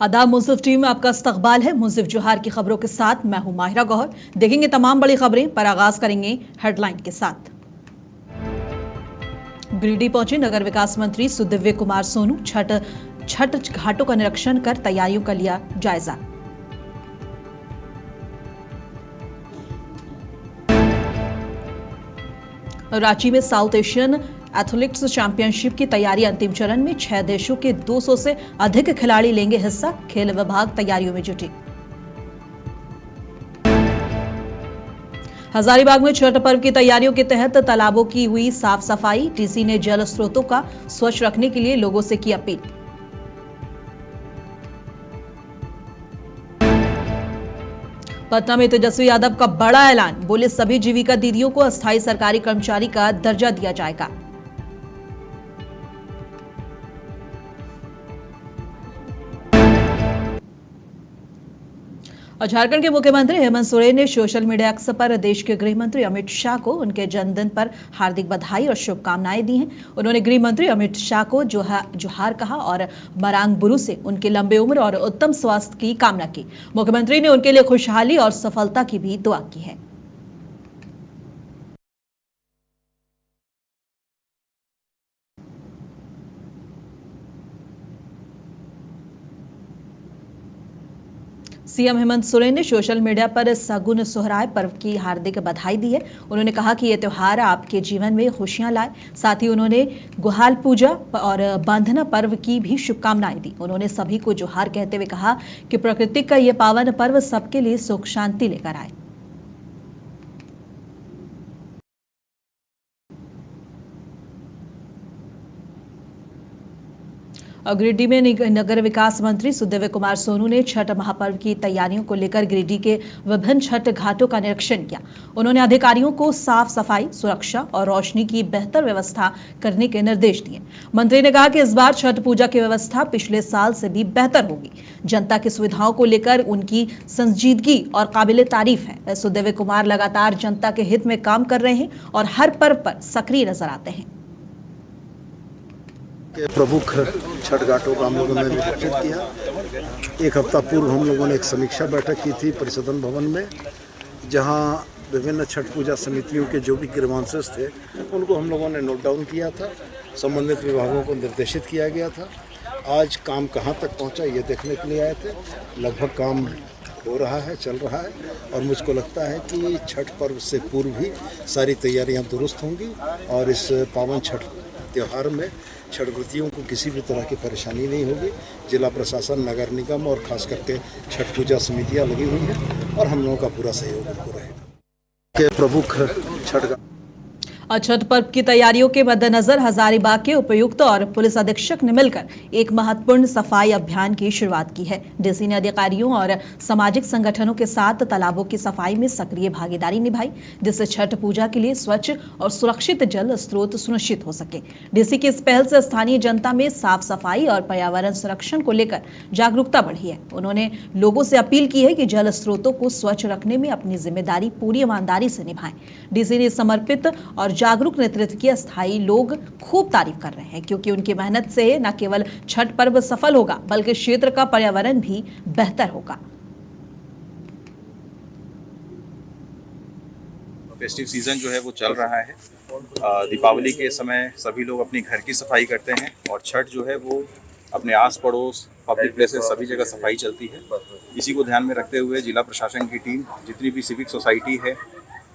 आदाब मुंसिफ टीम में आपका इस्तकबाल है। मुंसिफ जोहार की खबरों के साथ मैं हूं माहिरा गौहर। देखेंगे तमाम बड़ी खबरें, पर आगाज करेंगे हेडलाइन के साथ। गिरिडीह पहुंचे नगर विकास मंत्री सुदिव्य कुमार सोनू। छठ घाटों का निरीक्षण कर तैयारियों का लिया जायजा। रांची में साउथ एशियन एथलेटिक्स चैंपियनशिप की तैयारी अंतिम चरण में 6 देशों के 200 से अधिक खिलाड़ी लेंगे हिस्सा। खेल विभाग तैयारियों में जुटी। हजारीबाग में छठ पर्व की तैयारियों के तहत तालाबों की हुई साफ सफाई। डीसी ने जल स्रोतों का स्वच्छ रखने के लिए लोगों से की अपील। पटना में तेजस्वी यादव का बड़ा ऐलान, बोले सभी जीविका दीदियों को अस्थायी सरकारी कर्मचारी का दर्जा दिया जाएगा। और झारखंड के मुख्यमंत्री हेमंत सोरेन ने सोशल मीडिया एक्स पर देश के गृह मंत्री अमित शाह को उनके जन्मदिन पर हार्दिक बधाई और शुभकामनाएं दी हैं। उन्होंने गृह मंत्री अमित शाह को जोहार कहा और मरांग बुरु से उनके लंबे उम्र और उत्तम स्वास्थ्य की कामना की। मुख्यमंत्री ने उनके लिए खुशहाली और सफलता की भी दुआ की है। सीएम हेमंत सोरेन ने सोशल मीडिया पर सगुन सोहराय पर्व की हार्दिक बधाई दी है। उन्होंने कहा कि यह त्योहार आपके जीवन में खुशियां लाए। साथ ही उन्होंने गुहाल पूजा और बांधना पर्व की भी शुभकामनाएं दी। उन्होंने सभी को जोहार कहते हुए कहा कि प्रकृति का यह पावन पर्व सबके लिए सुख शांति लेकर आए। गिरिडीह में नगर विकास मंत्री सुदिव्य कुमार सोनू ने छठ महापर्व की तैयारियों को लेकर गिरिडीह के विभिन्न छठ घाटों का निरीक्षण किया। उन्होंने अधिकारियों को साफ सफाई, सुरक्षा और रोशनी की बेहतर व्यवस्था करने के निर्देश दिए। मंत्री ने कहा कि इस बार छठ पूजा की व्यवस्था पिछले साल से भी बेहतर होगी। जनता की सुविधाओं को लेकर उनकी संजीदगी और काबिले तारीफ है। सुदिव्य कुमार लगातार जनता के हित में काम कर रहे हैं और हर पर्व पर सक्रिय नजर आते हैं। के प्रमुख छठ घाटों का हम लोगों ने निरीक्षण किया। एक हफ्ता पूर्व हम लोगों ने एक समीक्षा बैठक की थी परिसदन भवन में, जहां विभिन्न छठ पूजा समितियों के जो भी ग्रीवांसेस थे उनको हम लोगों ने नोट डाउन किया था। संबंधित विभागों को निर्देशित किया गया था। आज काम कहां तक पहुंचा ये देखने के लिए आए थे। लगभग काम हो रहा है, चल रहा है, और मुझको लगता है कि छठ पर्व से पूर्व ही सारी तैयारियां दुरुस्त होंगी और इस पावन छठ त्यौहार में छठ व्रतियों को किसी भी तरह की परेशानी नहीं होगी। जिला प्रशासन, नगर निगम और खास करके छठ पूजा समितियां लगी हुई हैं और हम लोगों का पूरा सहयोग उनको रहेगा। के प्रमुख छठ छठ पर्व की तैयारियों के मद्देनजर हजारीबाग के उपायुक्त और पुलिस अधीक्षक ने मिलकर एक महत्वपूर्ण सफाई अभियान की शुरुआत की है। डीसी ने अधिकारियों और सामाजिक संगठनों के साथ तालाबों की सफाई में सक्रिय भागीदारी निभाई, जिससे छठ पूजा के लिए स्वच्छ और सुरक्षित जल स्रोत सुनिश्चित हो सके। डीसी की इस पहल से स्थानीय जनता में साफ सफाई और पर्यावरण संरक्षण को लेकर जागरूकता बढ़ी है। उन्होंने लोगों से अपील की है कि जल स्रोतों को स्वच्छ रखने में अपनी जिम्मेदारी पूरी ईमानदारी से निभाएं। डीसी ने समर्पित और जागरूक नेतृत्व की अस्थायी लोग खूब तारीफ कर रहे हैं, क्योंकि उनकी मेहनत से न केवल छठ पर्व सफल होगा बल्कि क्षेत्र का पर्यावरण भी बेहतर होगा। फेस्टिव सीजन जो है वो चल रहा है। दीपावली के समय सभी लोग अपनी घर की सफाई करते हैं और छठ जो है वो अपने आस पड़ोस, पब्लिक प्लेसेस, सभी जगह सफाई चलती है। इसी को ध्यान में रखते हुए जिला प्रशासन की टीम, जितनी भी सिविक सोसाइटी है,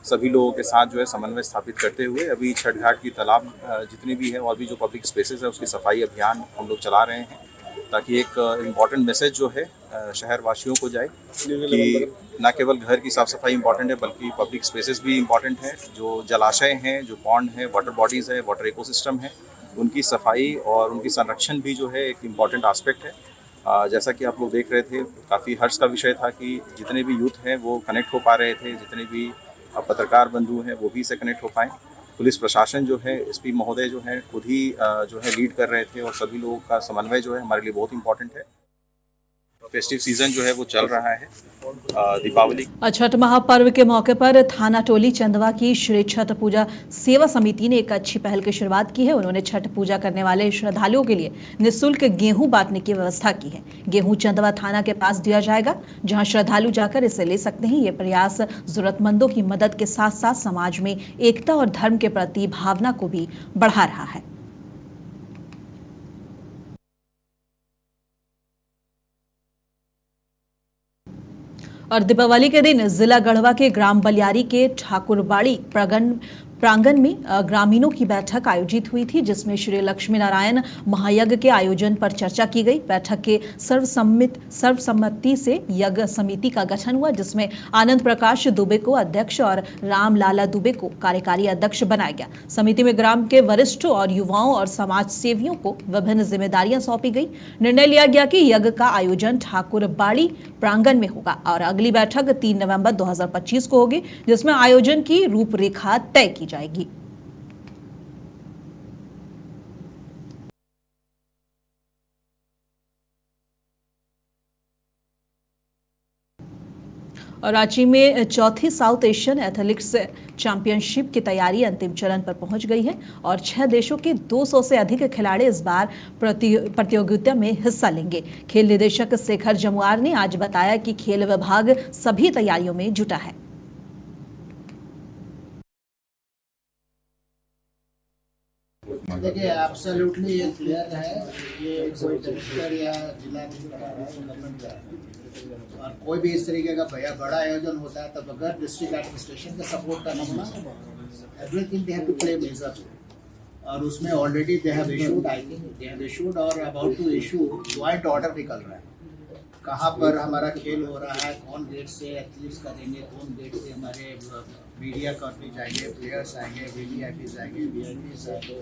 सभी लोगों के साथ जो है समन्वय स्थापित करते हुए अभी छठ घाट की तालाब जितनी भी है और भी जो पब्लिक स्पेसेस है उसकी सफाई अभियान हम लोग चला रहे हैं, ताकि एक इम्पॉर्टेंट मैसेज जो है शहर वासियों को जाए कि न केवल घर की साफ़ सफाई इम्पॉर्टेंट है बल्कि पब्लिक स्पेसेस भी इम्पॉर्टेंट है। जो जलाशय हैं, जो पॉन्ड है, वाटर बॉडीज़ है, वाटर इकोसिस्टम है, उनकी सफाई और उनकी संरक्षण भी जो है एक इम्पॉर्टेंट आस्पेक्ट है। जैसा कि आप लोग देख रहे थे, काफ़ी हर्ष का विषय था कि जितने भी यूथ हैं वो कनेक्ट हो पा रहे थे, जितने भी पत्रकार बंधु हैं वो भी इससे कनेक्ट हो पाएँ। पुलिस प्रशासन जो है, एसपी महोदय जो है खुद ही जो है लीड कर रहे थे और सभी लोगों का समन्वय जो है हमारे लिए बहुत इम्पोर्टेंट है। फेस्टिव सीजन जो है वो चल रहा है। दीपावली छठ महापर्व के मौके पर थाना टोली चंदवा की श्री छठ पूजा सेवा समिति ने एक अच्छी पहल की शुरुआत की है। उन्होंने छठ पूजा करने वाले श्रद्धालुओं के लिए निःशुल्क गेहूं बांटने की व्यवस्था की है। गेहूं चंदवा थाना के पास दिया जाएगा, जहां श्रद्धालु जाकर इसे ले सकते हैं। ये प्रयास जरूरतमंदों की मदद के साथ साथ समाज में एकता और धर्म के प्रति भावना को भी बढ़ा रहा है। और दीपावली के दिन जिला गढ़वा के ग्राम बलियारी के ठाकुरबाड़ी प्रांगण में ग्रामीणों की बैठक आयोजित हुई थी, जिसमें श्री लक्ष्मी नारायण महायज्ञ के आयोजन पर चर्चा की गई। बैठक के सर्वसम्मति से यज्ञ समिति का गठन हुआ, जिसमें आनंद प्रकाश दुबे को अध्यक्ष और राम लाला दुबे को कार्यकारी अध्यक्ष बनाया गया। समिति में ग्राम के वरिष्ठ और युवाओं और समाज सेवियों को विभिन्न जिम्मेदारियां सौंपी गई। निर्णय लिया गया कि यज्ञ का आयोजन ठाकुरबाड़ी प्रांगण में होगा और अगली बैठक 3 नवंबर 2025 को होगी, जिसमें आयोजन की रूपरेखा तय की जाएगी। और रांची में चौथी साउथ एशियन एथलेटिक्स चैंपियनशिप की तैयारी अंतिम चरण पर पहुंच गई है और 6 देशों के 200 से अधिक खिलाड़ी इस बार प्रतियोगिता में हिस्सा लेंगे। खेल निदेशक शेखर जमुआर ने आज बताया कि खेल विभाग सभी तैयारियों में जुटा है। देखिए, एब्सोल्युटली ये क्लियर है, ये कोई कलेक्टर या जिला और कोई भी इस तरीके का बड़ा आयोजन होता है, तब अगर डिस्ट्रिक्ट एडमिनिस्ट्रेशन का सपोर्ट करना होगा, everything they have to play major role. और उसमें already they have issued, I think they have issued और about to issue joint order निकल रहा है, कहाँ पर हमारा खेल हो रहा है, कौन गेट से एथलीट्स करेंगे, कौन गेट से हमारे मीडिया कर्मी जाएंगे, प्लेयर्स आएंगे, वीवीआईपीज आएंगे, वीआईपीज आएंगे,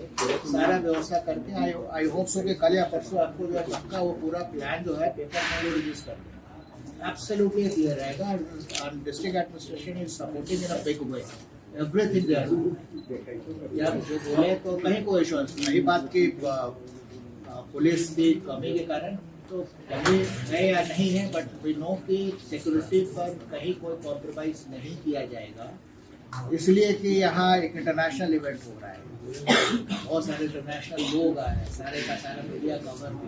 सारा व्यवस्था करके आई होप सो कि कल या परसों आपको जो पक्का वो पूरा प्लान जो है पेपर में वो रिलीज कर देंगे। एब्सोल्युटली क्लियर रहेगा और district administration is supporting in a big way everything they are doing. या जो बोले तो कहीं कोई एश्योरेंस नहीं, बात की पुलिस की कमी के कारण तो कमी है या नहीं है, बट वी नो कि सिक्योरिटी पर कहीं कोई कॉम्प्रोमाइज नहीं किया जाएगा, इसलिए कि यहाँ एक इंटरनेशनल इवेंट हो रहा है, बहुत सारे इंटरनेशनल लोग आए हैं, सारे का सारा मीडिया कवर भी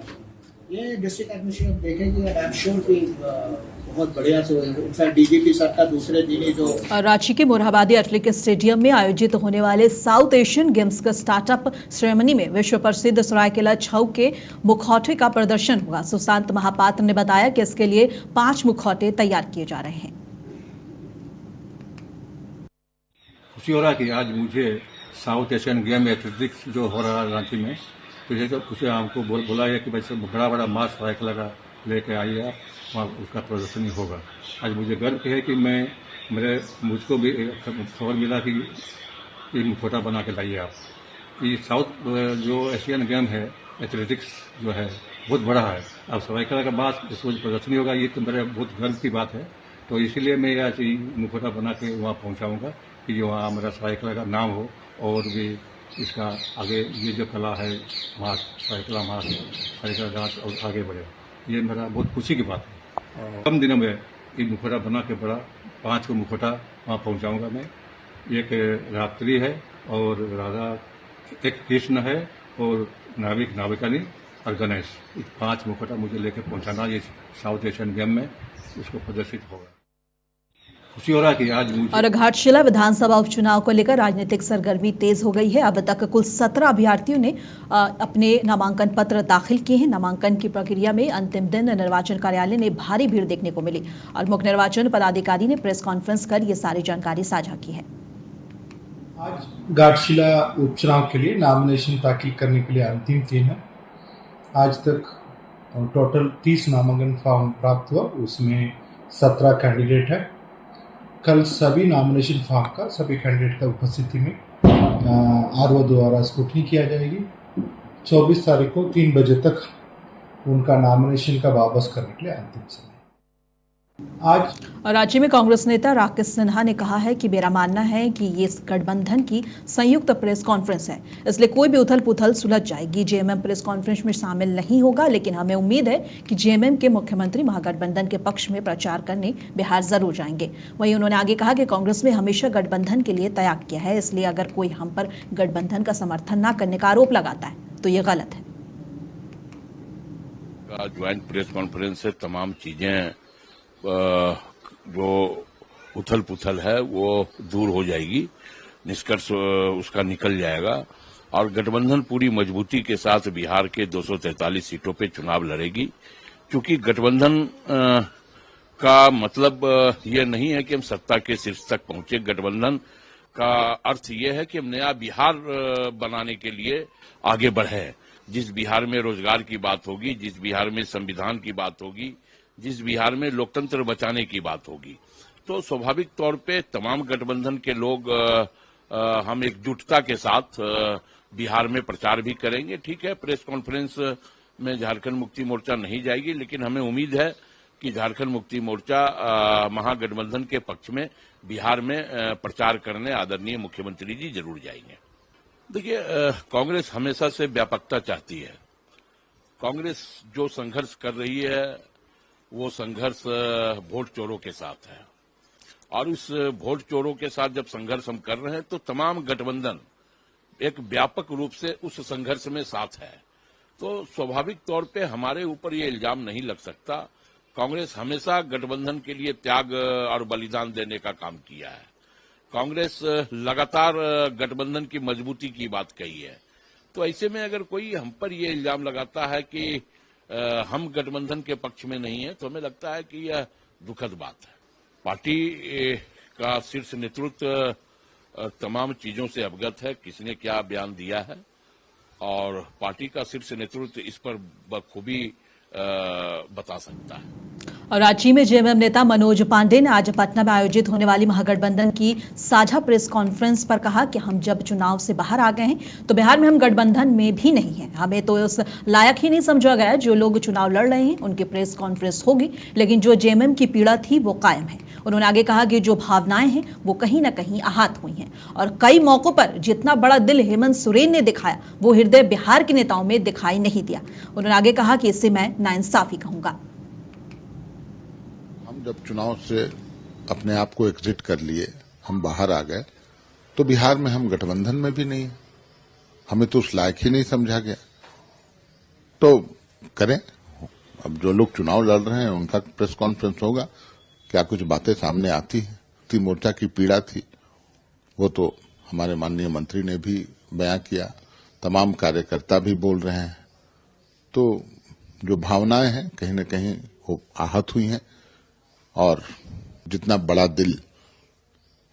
ये डिस्ट्रिक्ट एडमिनिस्ट्रेशन देखेगी और आई एम श्योर कि बहुत बढ़िया से इनफैक्ट डीजीपी सर का दूसरे दिन ही जो रांची के मोरहाबादी एथलेटिक्स स्टेडियम में आयोजित होने वाले साउथ एशियन गेम्स का स्टार्टअप सेरेमनी में विश्व प्रसिद्ध सरायकेला छऊ के मुखौटे का प्रदर्शन हुआ। सुशांत महापात्र ने बताया कि इसके लिए 5 मुखौटे तैयार किए जा रहे हैं। खुशी हो रहा है कि आज मुझे साउथ एशियन गेम एथलेटिक्स जो हो रहा है रांची में, तो जैसे कुछ हमको बोला गया कि भाई बड़ा मास सरायकेला का लेके आइए आप, वहाँ उसका प्रदर्शन ही होगा। आज मुझे गर्व है कि मुझको भी खबर मिला कि ये मुखौटा बना के लाइए आप। ये साउथ जो एशियन गेम है एथलेटिक्स जो है बहुत बड़ा है, अब सरायकेला का मास इसको प्रदर्शनी होगा, ये तो मेरे बहुत गर्व की बात है। तो इसीलिए मैं आज मुखौटा बना के वहाँ पहुँचाऊँगा कि वहाँ मेरा सरायकेला का नाम हो और भी इसका आगे ये जो कला है मास सरायकेला मास सरायकेला डांस और आगे बढ़े, ये मेरा बहुत खुशी की बात है। और कम दिनों में ये मुखौटा बना के बड़ा 5 को मुखौटा वहाँ पहुँचाऊँगा मैं। एक रात्रि है और राधा, एक कृष्ण है और नाविकानी और गणेश, 5 मुखौटा मुझे लेके पहुँचाना ये साउथ एशियन गेम में इसको प्रदर्शित होगा। खुशी हो रहा है कि आज मुझे और घाटशिला विधानसभा उपचुनाव को लेकर राजनीतिक सरगर्मी तेज हो गई है। अब तक कुल 17 अभ्यर्थियों ने अपने नामांकन पत्र दाखिल किए हैं। नामांकन की प्रक्रिया में अंतिम दिन निर्वाचन कार्यालय ने भारी भीड़ देखने को मिली और मुख्य निर्वाचन पदाधिकारी ने प्रेस कॉन्फ्रेंस कर ये सारी जानकारी साझा की है। आज घाटशिला उपचुनाव के लिए नामिनेशन दाखिल करने के लिए अंतिम दिन है। आज तक टोटल 30 नामांकन फॉर्म प्राप्त हुआ, उसमें 17 कैंडिडेट है। कल सभी नॉमिनेशन फॉर्म का सभी कैंडिडेट का उपस्थिति में आरओ द्वारा स्क्रूटनी किया जाएगी। 24 तारीख को 3 बजे तक उनका नॉमिनेशन का वापस करने के लिए अंतिम समय। आज और राज्य में कांग्रेस नेता राकेश सिन्हा ने कहा है कि मेरा मानना है कि ये गठबंधन की संयुक्त प्रेस कॉन्फ्रेंस है, इसलिए कोई भी उथल पुथल सुलझ जाएगी। जेएमएम प्रेस कॉन्फ्रेंस में शामिल नहीं होगा, लेकिन हमें उम्मीद है कि जेएमएम के मुख्यमंत्री महागठबंधन के पक्ष में प्रचार करने बिहार जरूर जाएंगे। वहीं उन्होंने आगे कहा कि कांग्रेस ने हमेशा गठबंधन के लिए त्याग किया है, इसलिए अगर कोई हम पर गठबंधन का समर्थन न करने का आरोप लगाता है तो ये गलत है। ज्वाइंट प्रेस कॉन्फ्रेंस से तमाम चीजें जो उथल पुथल है वो दूर हो जाएगी, निष्कर्ष उसका निकल जाएगा और गठबंधन पूरी मजबूती के साथ बिहार के 243 सीटों पे चुनाव लड़ेगी। क्योंकि गठबंधन का मतलब ये नहीं है कि हम सत्ता के शीर्ष तक पहुंचे। गठबंधन का अर्थ ये है कि हम नया बिहार बनाने के लिए आगे बढ़े। जिस बिहार में रोजगार की बात होगी, जिस बिहार में संविधान की बात होगी, जिस बिहार में लोकतंत्र बचाने की बात होगी, तो स्वाभाविक तौर पे तमाम गठबंधन के लोग हम एकजुटता के साथ बिहार में प्रचार भी करेंगे। ठीक है, प्रेस कॉन्फ्रेंस में झारखंड मुक्ति मोर्चा नहीं जाएगी, लेकिन हमें उम्मीद है कि झारखंड मुक्ति मोर्चा महागठबंधन के पक्ष में बिहार में प्रचार करने आदरणीय मुख्यमंत्री जी जरूर जाएंगे। देखिए, कांग्रेस हमेशा से व्यापकता चाहती है। कांग्रेस जो संघर्ष कर रही है वो संघर्ष वोट चोरों के साथ है, और इस वोट चोरों के साथ जब संघर्ष हम कर रहे हैं तो तमाम गठबंधन एक व्यापक रूप से उस संघर्ष में साथ है। तो स्वाभाविक तौर पे हमारे ऊपर ये इल्जाम नहीं लग सकता। कांग्रेस हमेशा गठबंधन के लिए त्याग और बलिदान देने का काम किया है। कांग्रेस लगातार गठबंधन की मजबूती की बात कही है। तो ऐसे में अगर कोई हम पर ये इल्जाम लगाता है कि हम गठबंधन के पक्ष में नहीं है, तो हमें लगता है कि यह दुखद बात है। पार्टी का शीर्ष नेतृत्व तमाम चीजों से अवगत है, किसने क्या बयान दिया है, और पार्टी का शीर्ष नेतृत्व इस पर बखूबी बता सकता है। और रांची में जेएमएम नेता मनोज पांडे ने आज पटना में आयोजित होने वाली महागठबंधन की साझा प्रेस कॉन्फ्रेंस पर कहा कि हम जब चुनाव से बाहर आ गए हैं तो बिहार में हम गठबंधन में भी नहीं हैं। हमें तो उस लायक ही नहीं समझा गया। जो लोग चुनाव लड़ रहे हैं उनकी प्रेस कॉन्फ्रेंस होगी, लेकिन जो जेएमएम की पीड़ा थी वो कायम है। उन्होंने आगे कहा कि जो भावनाएं हैं वो कहीं ना कहीं आहत हुई हैं, और कई मौकों पर जितना बड़ा दिल हेमंत सोरेन ने दिखाया वो हृदय बिहार के नेताओं में दिखाई नहीं दिया। उन्होंने आगे कहा कि इससे मैं नाइंसाफी कहूंगा। जब चुनाव से अपने आप को एग्जिट कर लिए, हम बाहर आ गए, तो बिहार में हम गठबंधन में भी नहीं है। हमें तो उस लायक ही नहीं समझा गया। तो करें, अब जो लोग चुनाव लड़ रहे हैं उनका प्रेस कॉन्फ्रेंस होगा। क्या कुछ बातें सामने आती हैं? मुक्ति मोर्चा की पीड़ा थी, वो तो हमारे माननीय मंत्री ने भी बयां किया, तमाम कार्यकर्ता भी बोल रहे हैं। तो जो भावनाएं हैं कहीं न कहीं वो आहत हुई हैं, और जितना बड़ा दिल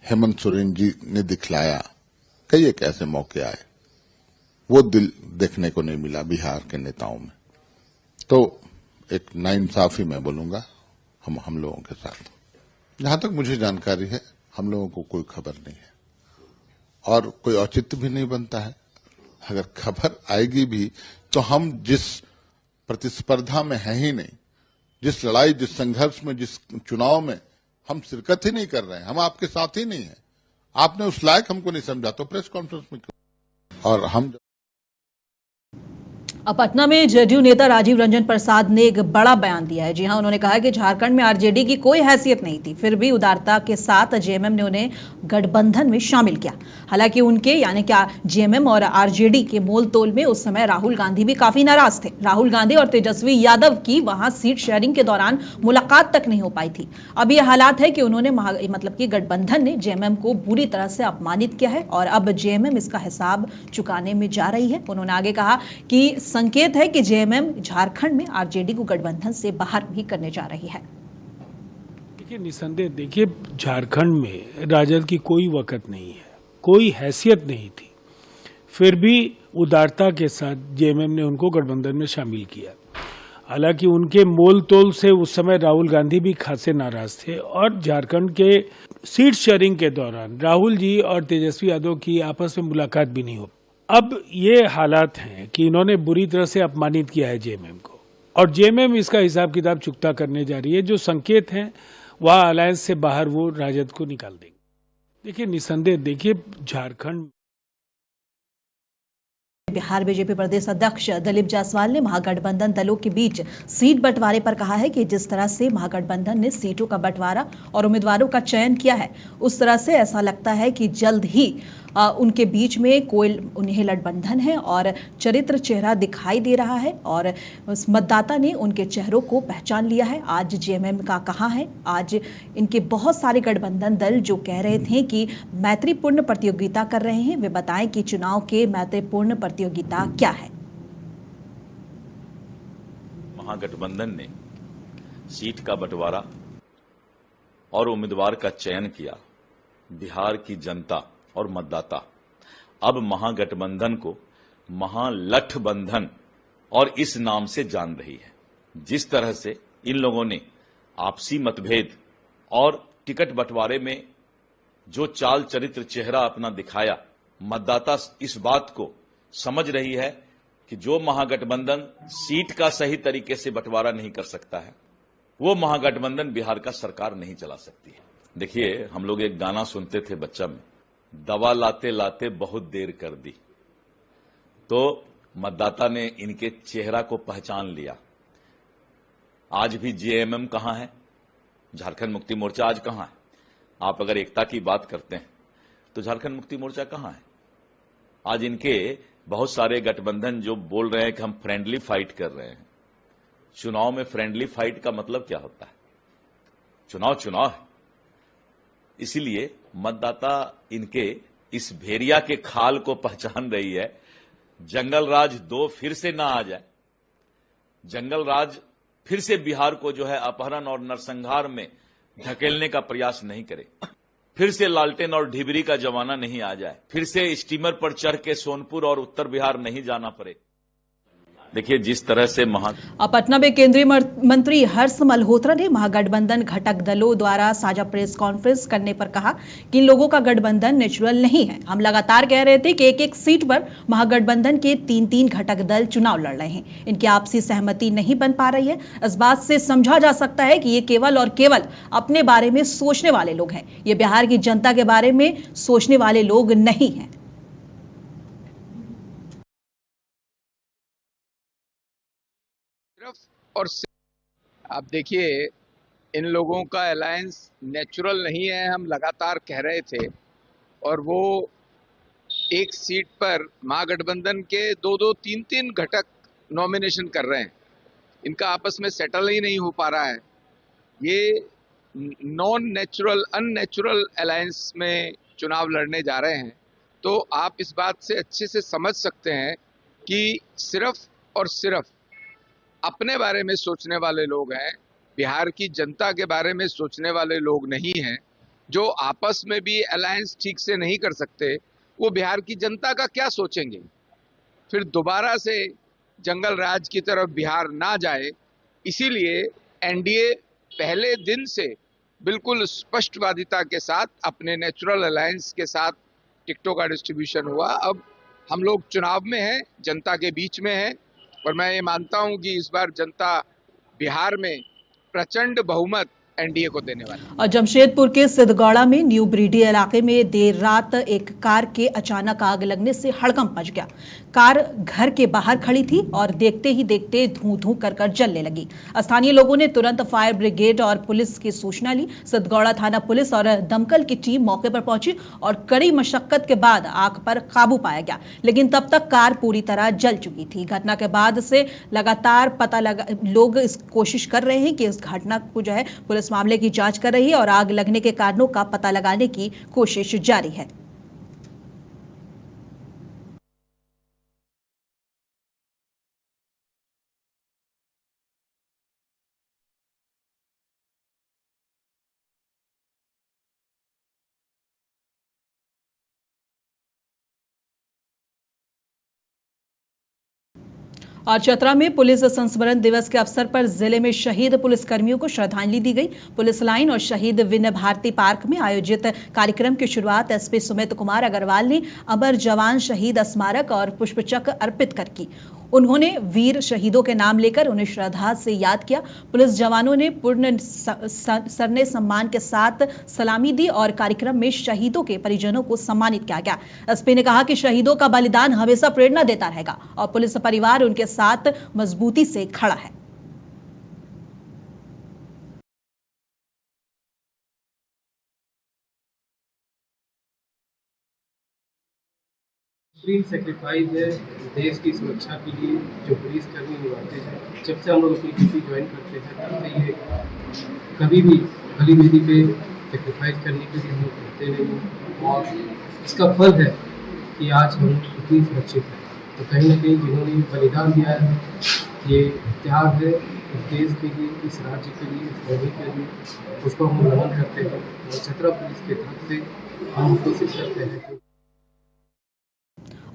हेमंत सोरेन जी ने दिखलाया, कई एक ऐसे मौके आए, वो दिल देखने को नहीं मिला बिहार के नेताओं में। तो एक नाइंसाफी मैं बोलूंगा हम लोगों के साथ। जहां तक मुझे जानकारी है, हम लोगों को कोई खबर नहीं है और कोई औचित्य भी नहीं बनता है। अगर खबर आएगी भी तो हम जिस प्रतिस्पर्धा में है ही नहीं, जिस लड़ाई, जिस संघर्ष में, जिस चुनाव में हम शिरकत ही नहीं कर रहे हैं, हम आपके साथ ही नहीं है, आपने उस लायक हमको नहीं समझा, तो प्रेस कॉन्फ्रेंस में क्यों? और हम अब पटना में जेडीयू नेता राजीव रंजन प्रसाद ने एक बड़ा बयान दिया है। जी हां, उन्होंने कहा कि झारखंड में आरजेडी की कोई हैसियत नहीं थी, फिर भी उदारता के साथ जेएमएम ने उन्हें गठबंधन में शामिल किया। हालांकि उनके यानी कि जेएमएम और आरजेडी के मोल तोल में उस समय राहुल गांधी भी काफी नाराज थे। राहुल गांधी और तेजस्वी यादव की वहां सीट शेयरिंग के दौरान मुलाकात तक नहीं हो पाई थी। अब ये हालात है कि उन्होंने मतलब कि गठबंधन ने जेएमएम को बुरी तरह से अपमानित किया है और अब जेएमएम इसका हिसाब चुकाने में जा रही है। उन्होंने आगे कहा कि संकेत है कि जेएमएम झारखंड में आरजेडी को गठबंधन से बाहर भी करने जा रही है। देखिए, निसंदेह देखिए, झारखंड में राजद की कोई वक़्त नहीं है, कोई हैसियत नहीं थी, फिर भी उदारता के साथ जेएमएम ने उनको गठबंधन में शामिल किया। हालांकि उनके मोल तोल से उस समय राहुल गांधी भी खासे नाराज थे और झारखंड के सीट शेयरिंग के दौरान राहुल जी और तेजस्वी यादव की आपस में मुलाकात भी नहीं हो। अब ये हालात हैं कि इन्होंने बुरी तरह से अपमानित किया है जेएमएम को और जेएमएम इसका हिसाब किताब चुकता करने जा रही है। जो संकेत हैं वह अलायंस से बाहर वो राजद को निकाल देंगे। देखिए निसंदेह, देखिए झारखंड बिहार बीजेपी प्रदेश अध्यक्ष दिलीप जायसवाल ने महागठबंधन दलों के बीच सीट बंटवारे पर कहा है कि जिस तरह से महागठबंधन ने सीटों का बंटवारा और उम्मीदवारों का चयन किया है, उस तरह से ऐसा लगता है कि जल्द ही उनके बीच में कोई उन्हें गठबंधन है और चरित्र चेहरा दिखाई दे रहा है और उस मतदाता ने उनके चेहरों को पहचान लिया है। आज जेएमएम का कहा है, आज इनके बहुत सारे गठबंधन दल जो कह रहे थे कि मैत्रीपूर्ण प्रतियोगिता कर रहे हैं, वे बताएं कि चुनाव के मैत्रीपूर्ण प्रतियोगिता क्या है। महागठबंधन ने सीट का बंटवारा और उम्मीदवार का चयन किया। बिहार की जनता और मतदाता अब महागठबंधन को महालठबंधन और इस नाम से जान रही है। जिस तरह से इन लोगों ने आपसी मतभेद और टिकट बंटवारे में जो चाल चरित्र चेहरा अपना दिखाया, मतदाता इस बात को समझ रही है कि जो महागठबंधन सीट का सही तरीके से बंटवारा नहीं कर सकता है, वो महागठबंधन बिहार का सरकार नहीं चला सकती है। देखिए, हम लोग एक गाना सुनते थे बच्चा में, दवा लाते लाते बहुत देर कर दी। तो मतदाता ने इनके चेहरा को पहचान लिया। आज भी जेएमएम कहां है, झारखंड मुक्ति मोर्चा आज कहां है? आप अगर एकता की बात करते हैं तो झारखंड मुक्ति मोर्चा कहां है? आज इनके बहुत सारे गठबंधन जो बोल रहे हैं कि हम फ्रेंडली फाइट कर रहे हैं। चुनाव में फ्रेंडली फाइट का मतलब क्या होता है? चुनाव है। इसीलिए मतदाता इनके इस भेड़िया के खाल को पहचान रही है। जंगल राज 2 फिर से ना आ जाए, जंगल राज फिर से बिहार को जो है अपहरण और नरसंहार में धकेलने का प्रयास नहीं करे, फिर से लालटेन और ढिबरी का जमाना नहीं आ जाए, फिर से स्टीमर पर चढ़ के सोनपुर और उत्तर बिहार नहीं जाना पड़े। देखिए, जिस तरह से पटना में केंद्रीय मंत्री हर्ष मल्होत्रा ने महागठबंधन घटक दलों द्वारा साझा प्रेस कॉन्फ्रेंस करने पर कहा कि इन लोगों का गठबंधन नेचुरल नहीं है। हम लगातार कह रहे थे कि एक सीट पर महागठबंधन के 3 घटक दल चुनाव लड़ रहे हैं, इनकी आपसी सहमति नहीं बन पा रही है। इस बात से समझा जा सकता है कि ये केवल और केवल अपने बारे में सोचने वाले लोग हैं, ये बिहार की जनता के बारे में सोचने वाले लोग नहीं हैं। और आप देखिए, इन लोगों का अलायंस नेचुरल नहीं है, हम लगातार कह रहे थे। और वो एक सीट पर महागठबंधन के 2-2, 3-3 घटक नॉमिनेशन कर रहे हैं। इनका आपस में सेटल ही नहीं हो पा रहा है। ये नॉन नेचुरल, अननेचुरल अलायंस में चुनाव लड़ने जा रहे हैं। तो आप इस बात से अच्छे से समझ सकते हैं कि सिर्फ और सिर्फ अपने बारे में सोचने वाले लोग हैं, बिहार की जनता के बारे में सोचने वाले लोग नहीं हैं। जो आपस में भी अलायंस ठीक से नहीं कर सकते, वो बिहार की जनता का क्या सोचेंगे? फिर दोबारा से जंगल राज की तरफ बिहार ना जाए, इसीलिए एनडीए पहले दिन से बिल्कुल स्पष्टवादिता के साथ अपने नेचुरल अलायंस के साथ टिकटों का डिस्ट्रीब्यूशन हुआ। अब हम लोग चुनाव में हैं, जनता के बीच में हैं, और मैं ये मानता हूं कि इस बार जनता बिहार में प्रचंड बहुमत एनडीए को देने वाली। और जमशेदपुर के सिद्धगौड़ा में न्यू ब्रीडी इलाके में देर रात एक कार के अचानक आग लगने से हड़कंप मच गया। कार घर के बाहर खड़ी थी और देखते ही देखते धूं धूं कर जलने लगी। स्थानीय लोगों ने तुरंत फायर ब्रिगेड और पुलिस की सूचना ली। सिद्धगौड़ा थाना पुलिस और दमकल की टीम मौके पर पहुंची और कड़ी मशक्कत के बाद आग पर काबू पाया गया, लेकिन तब तक कार पूरी तरह जल चुकी थी। घटना के बाद से लगातार लोग इस कोशिश कर रहे हैं कि इस घटना को जो है पुलिस मामले की जांच कर रही है और आग लगने के कारणों का पता लगाने की कोशिश जारी है। और चतरा में पुलिस संस्मरण दिवस के अवसर पर जिले में शहीद पुलिसकर्मियों को श्रद्धांजलि दी गई। पुलिस लाइन और शहीद विनय भारती पार्क में आयोजित कार्यक्रम की शुरुआत एसपी सुमित कुमार अग्रवाल ने अमर जवान शहीद स्मारक और पुष्पचक्र अर्पित कर की। उन्होंने वीर शहीदों के नाम लेकर उन्हें श्रद्धा से याद किया। पुलिस जवानों ने पूर्ण सरने सम्मान के साथ सलामी दी और कार्यक्रम में शहीदों के परिजनों को सम्मानित किया गया। एसपी ने कहा कि शहीदों का बलिदान हमेशा प्रेरणा देता रहेगा और पुलिस परिवार उनके साथ मजबूती से खड़ा है। सुप्रीम सेक्रीफाइस है देश की सुरक्षा के लिए जो पुलिस कर्मी निभाते हैं। जब से हम लोग अपनी ड्यूटी ज्वाइन करते हैं तब से ये कभी भी भली विधि पे सेक्रीफाइस करने के लिए हम लोग करते नहीं और इसका फल है कि आज हम इतनी सुरक्षित हैं। तो कहीं ना कहीं जिन्होंने बलिदान दिया है ये त्याग है इस देश के लिए, इस राज्य के लिए, इस कौमी के लिए, उसको हम नमन करते हैं और चतरा पुलिस के तरफ से हम कोशिश करते हैं कि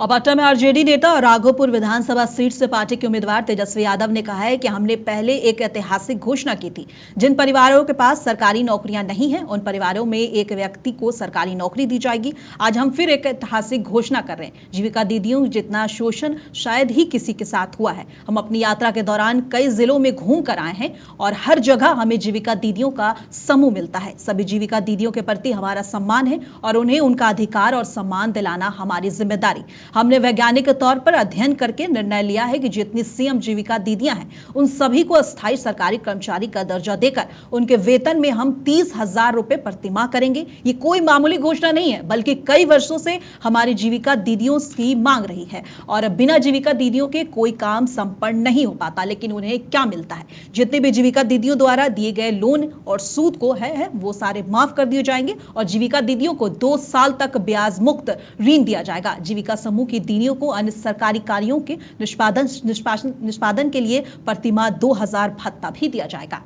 और पटना में आरजेडी नेता और राघोपुर विधानसभा सीट से पार्टी के उम्मीदवार तेजस्वी यादव ने कहा है कि हमने पहले एक ऐतिहासिक घोषणा की थी। जिन परिवारों के पास सरकारी नौकरियां नहीं हैं उन परिवारों में एक व्यक्ति को सरकारी नौकरी दी जाएगी। आज हम फिर एक ऐतिहासिक घोषणा कर रहे हैं। जीविका दीदियों जितना शोषण शायद ही किसी के साथ हुआ है। हम अपनी यात्रा के दौरान कई जिलों में घूम कर आए हैं और हर जगह हमें जीविका दीदियों का समूह मिलता है। सभी जीविका दीदियों के प्रति हमारा सम्मान है और उन्हें उनका अधिकार और सम्मान दिलाना हमारी जिम्मेदारी। हमने वैज्ञानिक तौर पर अध्ययन करके निर्णय लिया है कि जितनी सीएम जीविका दीदियां हैं उन सभी को अस्थायी सरकारी कर्मचारी का दर्जा देकर उनके वेतन में हम 30,000 रुपए प्रतिमाह करेंगे। ये कोई मामूली घोषणा नहीं है बल्कि कई वर्षों से हमारी जीविका दीदियों की मांग रही है और बिना जीविका दीदियों के कोई काम संपन्न नहीं हो पाता। लेकिन उन्हें क्या मिलता है? जितने भी जीविका दीदियों द्वारा दिए गए लोन और सूद को है वो सारे माफ कर दिए जाएंगे और जीविका दीदियों को 2 साल तक ब्याज मुक्त ऋण दिया जाएगा। जीविका समूह की दीदियों को अन्य सरकारी कार्यों के निष्पादन के लिए प्रतिमाह 2,000 भत्ता भी दिया जाएगा।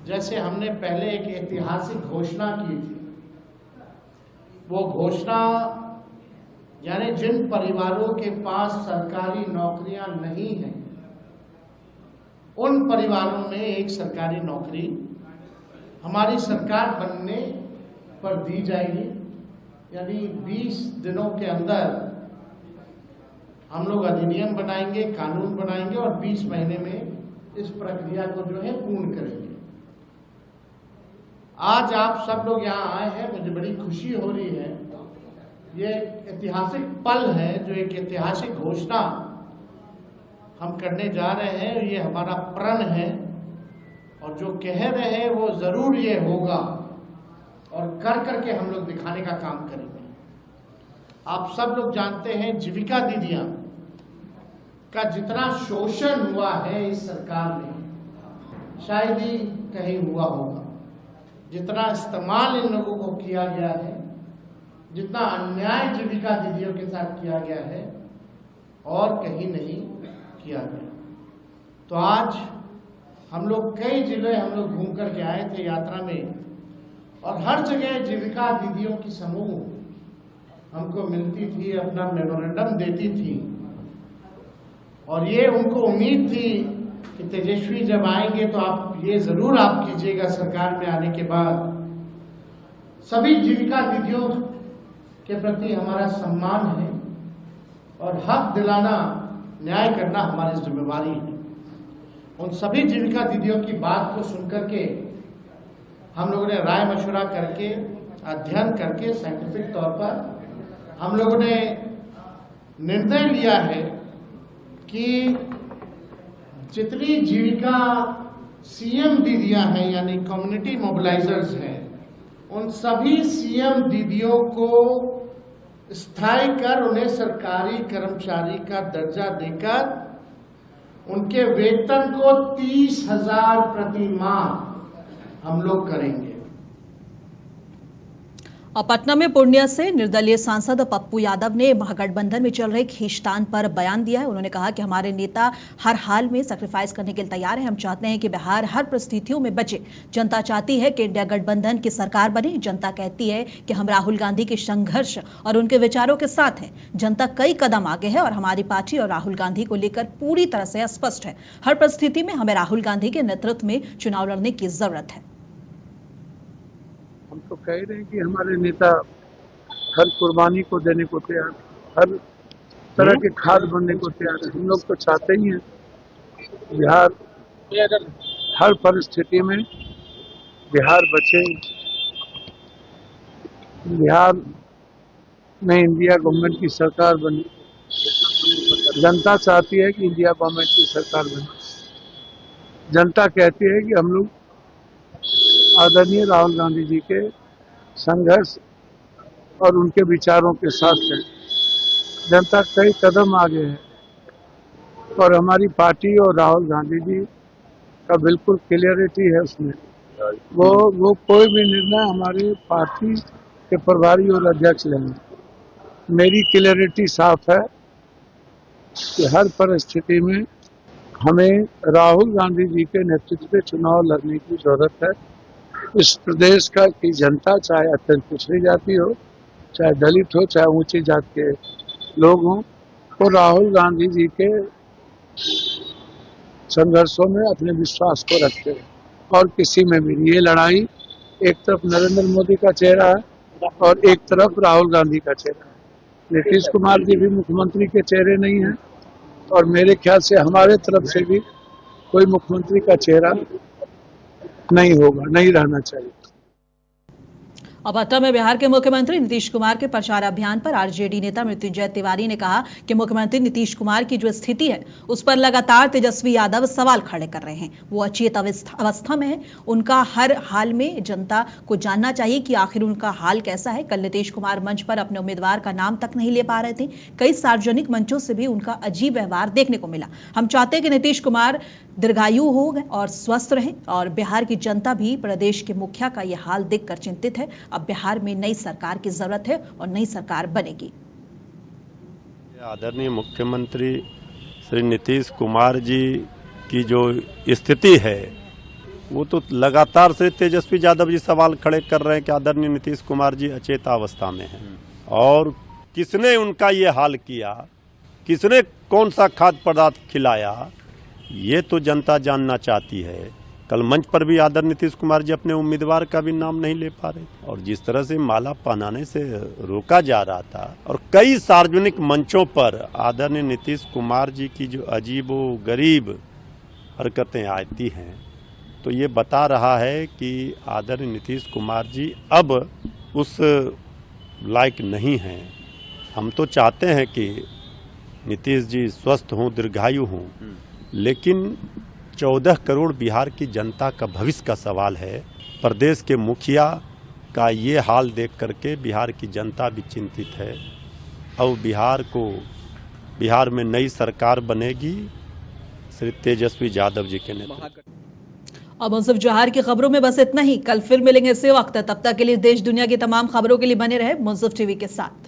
जैसे हमने पहले एक ऐतिहासिक घोषणा की थी, वो घोषणा यानी जिन परिवारों के पास सरकारी नौकरियां नहीं हैं उन परिवारों में एक सरकारी नौकरी हमारी सरकार बनने पर दी जाएगी। यानी 20 दिनों के अंदर हम लोग अधिनियम बनाएंगे, कानून बनाएंगे और 20 महीने में इस प्रक्रिया को जो है पूर्ण करेंगे। आज आप सब लोग यहाँ आए हैं, मुझे बड़ी खुशी हो रही है। ये ऐतिहासिक पल है, जो एक ऐतिहासिक घोषणा हम करने जा रहे हैं। ये हमारा प्रण है और जो कह रहे हैं वो जरूर ये होगा और कर करके हम लोग दिखाने का काम करेंगे। आप सब लोग जानते हैं जीविका दीदियां का जितना शोषण हुआ है इस सरकार में शायद ही कहीं हुआ होगा। जितना इस्तेमाल इन लोगों को किया गया है, जितना अन्याय जीविका दीदियों के साथ किया गया है और कहीं नहीं किया गया। तो आज हम लोग कई जिले हम लोग घूम करके आए थे यात्रा में और हर जगह जीविका दीदियों की समूह हमको मिलती थी, अपना मेमोरेंडम देती थी और ये उनको उम्मीद थी कि तेजस्वी जब आएंगे तो आप ये जरूर आप कीजिएगा सरकार में आने के बाद। सभी जीविका दीदियों के प्रति हमारा सम्मान है और हक दिलाना, न्याय करना हमारी जिम्मेवारी है। उन सभी जीविका दीदियों की बात को सुनकर के हम लोगों ने राय मशवरा करके, अध्ययन करके, साइंटिफिक तौर पर हम लोगों ने निर्णय लिया है कि जितनी जीविका सीएम दीदियां हैं यानी कम्युनिटी मोबिलाइजर्स हैं, उन सभी सीएम दीदियों को स्थायी कर उन्हें सरकारी कर्मचारी का दर्जा देकर उनके वेतन को 30,000 प्रति माह हम लोग करेंगे। और पटना में पूर्णिया से निर्दलीय सांसद पप्पू यादव ने महागठबंधन में चल रहे खींचतान पर बयान दिया है। उन्होंने कहा कि हमारे नेता हर हाल में सैक्रिफाइस करने के लिए तैयार है। हम चाहते हैं कि बिहार हर परिस्थितियों में बचे। जनता चाहती है कि इंडिया गठबंधन की सरकार बने। जनता कहती है कि हम राहुल गांधी के संघर्ष और उनके विचारों के साथ हैं। जनता कई कदम आगे है और हमारी पार्टी और राहुल गांधी को लेकर पूरी तरह से स्पष्ट है। हर परिस्थिति में हमें राहुल गांधी के नेतृत्व में चुनाव लड़ने की जरूरत है। हम तो कह रहे हैं कि हमारे नेता हर कुर्बानी को देने को तैयार, हर तरह के खाद बनने को तैयार है। हम लोग तो चाहते ही हैं बिहार हर परिस्थिति में बिहार बचे, बिहार में इंडिया गवर्नमेंट की सरकार बने। जनता चाहती है कि इंडिया गवर्नमेंट की सरकार बने। जनता कहती है कि हम लोग आदरणीय राहुल गांधी जी के संघर्ष और उनके विचारों के साथ हैं। जनता कई कदम आगे है और हमारी पार्टी और राहुल गांधी जी का बिल्कुल क्लियरिटी है उसमें। वो कोई भी निर्णय हमारे पार्टी के प्रभारी और अध्यक्ष लेंगे। मेरी क्लियरिटी साफ है कि हर परिस्थिति में हमें राहुल गांधी जी के नेतृत्व में चुनाव लड़ने की जरूरत है। इस प्रदेश का की जनता, चाहे अत्यंत पिछड़ी जाति हो, चाहे दलित हो, चाहे ऊंची जात के लोग हों, वो राहुल गांधी जी के संघर्षों में अपने विश्वास को रखते हैं और किसी में भी। ये लड़ाई एक तरफ नरेंद्र मोदी का चेहरा है और एक तरफ राहुल गांधी का चेहरा है। नीतीश कुमार जी भी मुख्यमंत्री के चेहरे नहीं हैं और मेरे ख्याल से हमारे तरफ से भी कोई मुख्यमंत्री का चेहरा नहीं होगा, नहीं रहना चाहिए। अब पटना में बिहार के मुख्यमंत्री नीतीश कुमार के प्रचार अभियान पर आरजेडी नेता मृत्युंजय तिवारी ने कहा कि मुख्यमंत्री नीतीश कुमार की जो स्थिति है उस पर लगातार तेजस्वी यादव सवाल खड़े कर रहे हैं। वो अचेत अवस्था में है। उनका हर हाल में जनता को जानना चाहिए कि आखिर उनका हाल कैसा है। कल नीतीश कुमार मंच पर अपने उम्मीदवार का नाम तक नहीं ले पा रहे थे। कई सार्वजनिक मंचों से भी उनका अजीब व्यवहार देखने को मिला। हम चाहते हैं कि नीतीश कुमार दीर्घायु हो और स्वस्थ रहे और बिहार की जनता भी प्रदेश के मुखिया का यह हाल देखकर चिंतित है। अब बिहार में नई सरकार की जरूरत है और नई सरकार बनेगी। आदरणीय मुख्यमंत्री श्री नीतीश कुमार जी की जो स्थिति है वो तो लगातार से तेजस्वी यादव जी सवाल खड़े कर रहे हैं कि आदरणीय नीतीश कुमार जी अचेतावस्था में हैं और किसने उनका ये हाल किया, किसने कौन सा खाद्य पदार्थ खिलाया, ये तो जनता जानना चाहती है। कल मंच पर भी आदरणीय नीतीश कुमार जी अपने उम्मीदवार का भी नाम नहीं ले पा रहे और जिस तरह से माला पहनाने से रोका जा रहा था और कई सार्वजनिक मंचों पर आदरणीय नीतीश कुमार जी की जो अजीबो गरीब हरकतें आती हैं, तो ये बता रहा है कि आदरणीय नीतीश कुमार जी अब उस लायक नहीं हैं। हम तो चाहते हैं कि नीतीश जी स्वस्थ हों, दीर्घायु हों, लेकिन 14 करोड़ बिहार की जनता का भविष्य का सवाल है। प्रदेश के मुखिया का ये हाल देख करके बिहार की जनता भी चिंतित है। अब बिहार में नई सरकार बनेगी श्री तेजस्वी यादव जी के नेतृत्व। अब मुंसिफ जोहार की खबरों में बस इतना ही। कल फिर मिलेंगे इसी वक्त। तब तक के लिए देश दुनिया की तमाम खबरों के लिए बने रहे मुंसिफ टीवी के साथ।